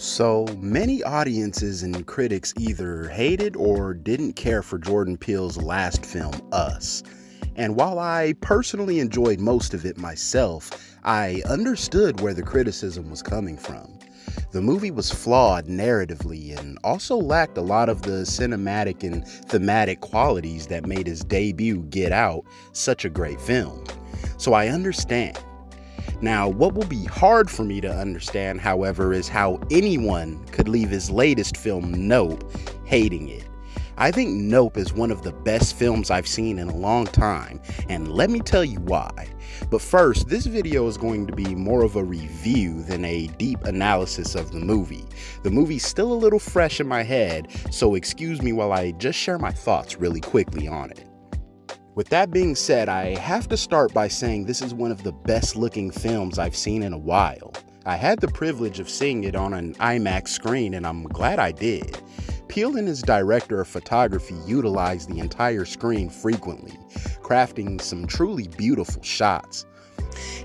So many audiences and critics either hated or didn't care for Jordan Peele's last film, Us. And while I personally enjoyed most of it myself, I understood where the criticism was coming from. The movie was flawed narratively and also lacked a lot of the cinematic and thematic qualities that made his debut, Get Out, such a great film. So I understand. Now, what will be hard for me to understand, however, is how anyone could leave his latest film, Nope, hating it. I think Nope is one of the best films I've seen in a long time, and let me tell you why. But first, this video is going to be more of a review than a deep analysis of the movie. The movie's still a little fresh in my head, so excuse me while I just share my thoughts really quickly on it. With that being said, I have to start by saying this is one of the best looking films I've seen in a while. I had the privilege of seeing it on an IMAX screen, and I'm glad I did. Peele and his director of photography utilized the entire screen frequently, crafting some truly beautiful shots.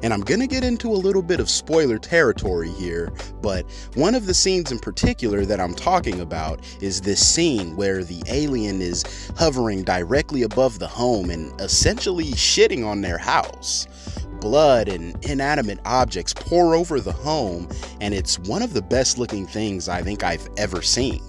And I'm gonna get into a little bit of spoiler territory here, but one of the scenes in particular that I'm talking about is this scene where the alien is hovering directly above the home and essentially shitting on their house. Blood and inanimate objects pour over the home, and it's one of the best looking things I think I've ever seen.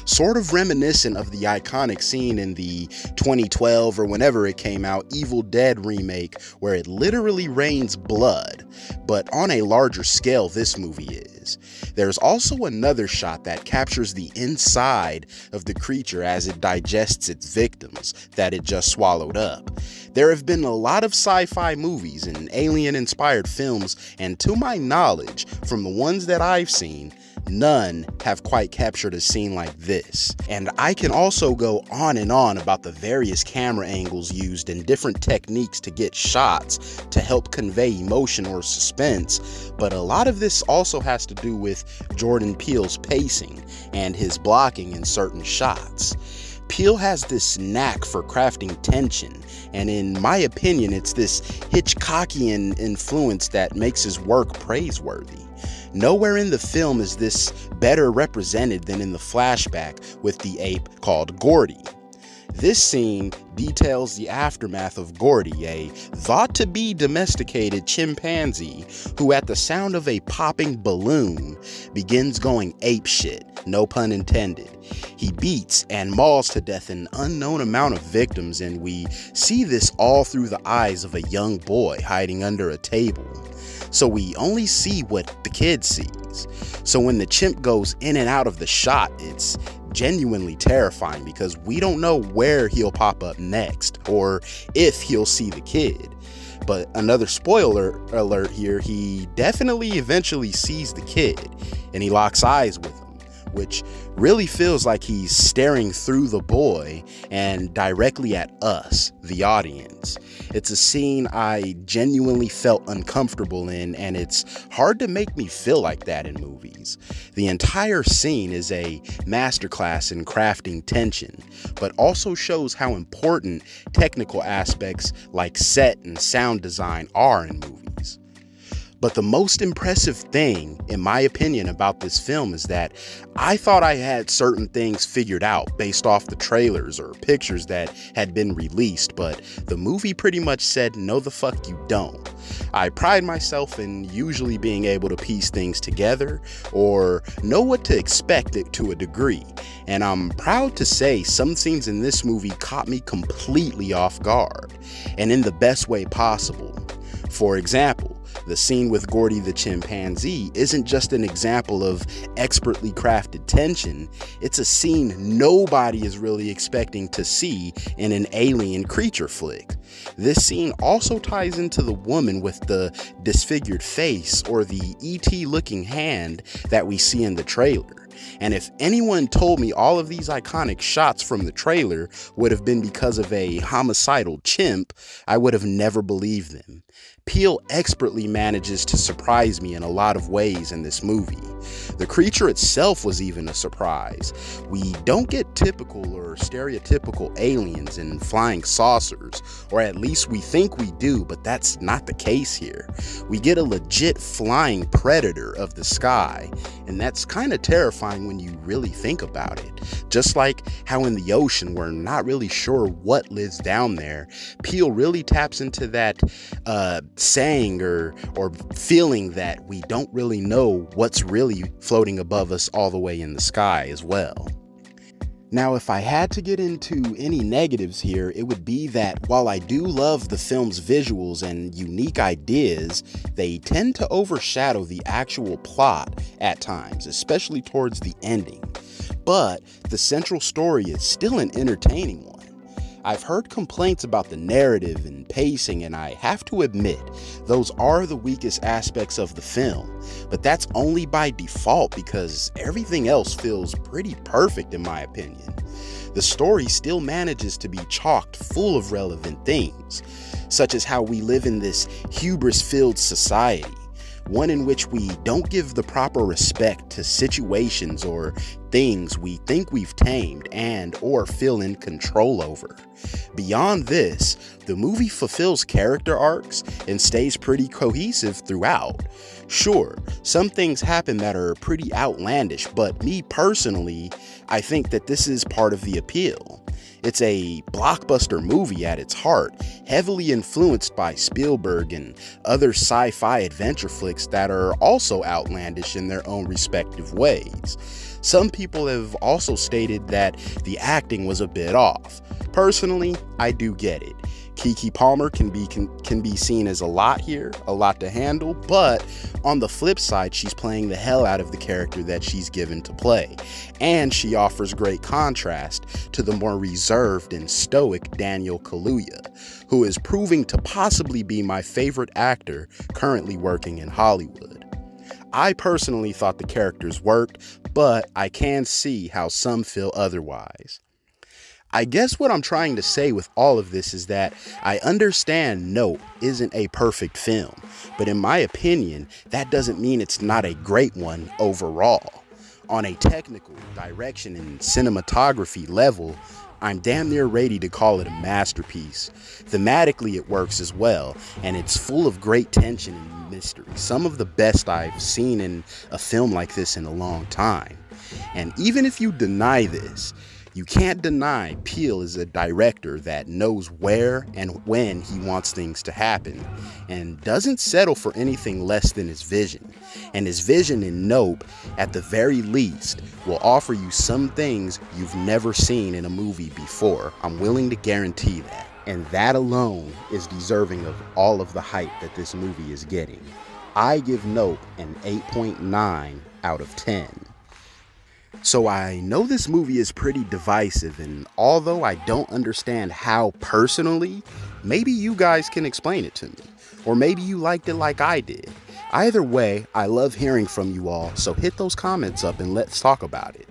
Sort of reminiscent of the iconic scene in the 2012 or whenever it came out Evil Dead remake, where it literally rains blood, but on a larger scale this movie is. There's also another shot that captures the inside of the creature as it digests its victims that it just swallowed up. There have been a lot of sci-fi movies and alien-inspired films, and to my knowledge, from the ones that I've seen, none have quite captured a scene like this. And I can also go on and on about the various camera angles used and different techniques to get shots to help convey emotion or suspense, but a lot of this also has to do with Jordan Peele's pacing and his blocking in certain shots. Peele has this knack for crafting tension, and in my opinion, it's this Hitchcockian influence that makes his work praiseworthy. Nowhere in the film is this better represented than in the flashback with the ape called Gordy. This scene details the aftermath of Gordy, a thought-to-be domesticated chimpanzee who at the sound of a popping balloon begins going apeshit, no pun intended. He beats and mauls to death an unknown amount of victims, and we see this all through the eyes of a young boy hiding under a table. So we only see what the kid sees. So when the chimp goes in and out of the shot, it's genuinely terrifying because we don't know where he'll pop up next or if he'll see the kid. But another spoiler alert here, he definitely eventually sees the kid and he locks eyes with him, which really feels like he's staring through the boy and directly at us, the audience. It's a scene I genuinely felt uncomfortable in, and it's hard to make me feel like that in movies. The entire scene is a masterclass in crafting tension, but also shows how important technical aspects like set and sound design are in movies. But the most impressive thing, in my opinion, about this film is that I thought I had certain things figured out based off the trailers or pictures that had been released, but the movie pretty much said, no the fuck you don't. I pride myself in usually being able to piece things together or know what to expect it to a degree, and I'm proud to say some scenes in this movie caught me completely off guard, and in the best way possible. For example, the scene with Gordy the chimpanzee isn't just an example of expertly crafted tension, it's a scene nobody is really expecting to see in an alien creature flick. This scene also ties into the woman with the disfigured face or the ET looking hand that we see in the trailer. And if anyone told me all of these iconic shots from the trailer would have been because of a homicidal chimp, I would have never believed them. Peele expertly manages to surprise me in a lot of ways in this movie. The creature itself was even a surprise. We don't get typical or stereotypical aliens and flying saucers, or at least we think we do, but that's not the case here. We get a legit flying predator of the sky, and that's kind of terrifying when you really think about it. Just like how in the ocean we're not really sure what lives down there, Peele really taps into that saying or feeling that we don't really know what's really floating above us all the way in the sky as well. Now, if I had to get into any negatives here, it would be that while I do love the film's visuals and unique ideas, they tend to overshadow the actual plot at times, especially towards the ending. But the central story is still an entertaining one. I've heard complaints about the narrative and pacing, and I have to admit, those are the weakest aspects of the film, but that's only by default because everything else feels pretty perfect in my opinion. The story still manages to be chocked full of relevant themes, such as how we live in this hubris-filled society, one in which we don't give the proper respect to situations or things we think we've tamed and or feel in control over. Beyond this, the movie fulfills character arcs and stays pretty cohesive throughout. Sure, some things happen that are pretty outlandish, but me personally, I think that this is part of the appeal. It's a blockbuster movie at its heart, heavily influenced by Spielberg and other sci-fi adventure flicks that are also outlandish in their own respective ways. Some people have also stated that the acting was a bit off. Personally, I do get it. Keke Palmer can be seen as a lot here, a lot to handle, but on the flip side, she's playing the hell out of the character that she's given to play, and she offers great contrast to the more reserved and stoic Daniel Kaluuya, who is proving to possibly be my favorite actor currently working in Hollywood. I personally thought the characters worked, but I can see how some feel otherwise. I guess what I'm trying to say with all of this is that I understand Nope isn't a perfect film, but in my opinion, that doesn't mean it's not a great one overall. On a technical, direction, and cinematography level, I'm damn near ready to call it a masterpiece. Thematically, it works as well, and it's full of great tension and mystery, some of the best I've seen in a film like this in a long time. And even if you deny this, you can't deny Peele is a director that knows where and when he wants things to happen and doesn't settle for anything less than his vision. And his vision in Nope, at the very least, will offer you some things you've never seen in a movie before. I'm willing to guarantee that. And that alone is deserving of all of the hype that this movie is getting. I give Nope an 8.9 out of 10. So I know this movie is pretty divisive, and although I don't understand how personally, maybe you guys can explain it to me. Or maybe you liked it like I did. Either way, I love hearing from you all, so hit those comments up and let's talk about it.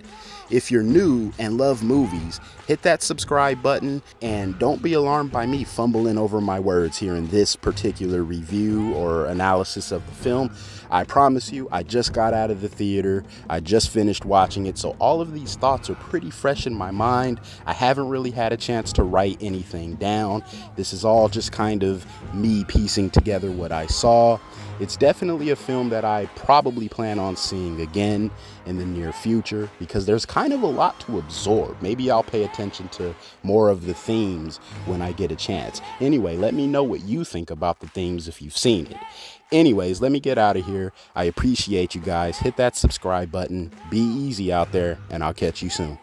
If you're new and love movies, hit that subscribe button, and don't be alarmed by me fumbling over my words here in this particular review or analysis of the film. I promise you, I just got out of the theater, I just finished watching it, so all of these thoughts are pretty fresh in my mind. I haven't really had a chance to write anything down. This is all just kind of me piecing together what I saw. It's definitely a film that I probably plan on seeing again in the near future because there's kind of a lot to absorb. Maybe I'll pay attention to more of the themes when I get a chance. Anyway, let me know what you think about the themes if you've seen it. Anyways, let me get out of here. I appreciate you guys. Hit that subscribe button. Be easy out there, and I'll catch you soon.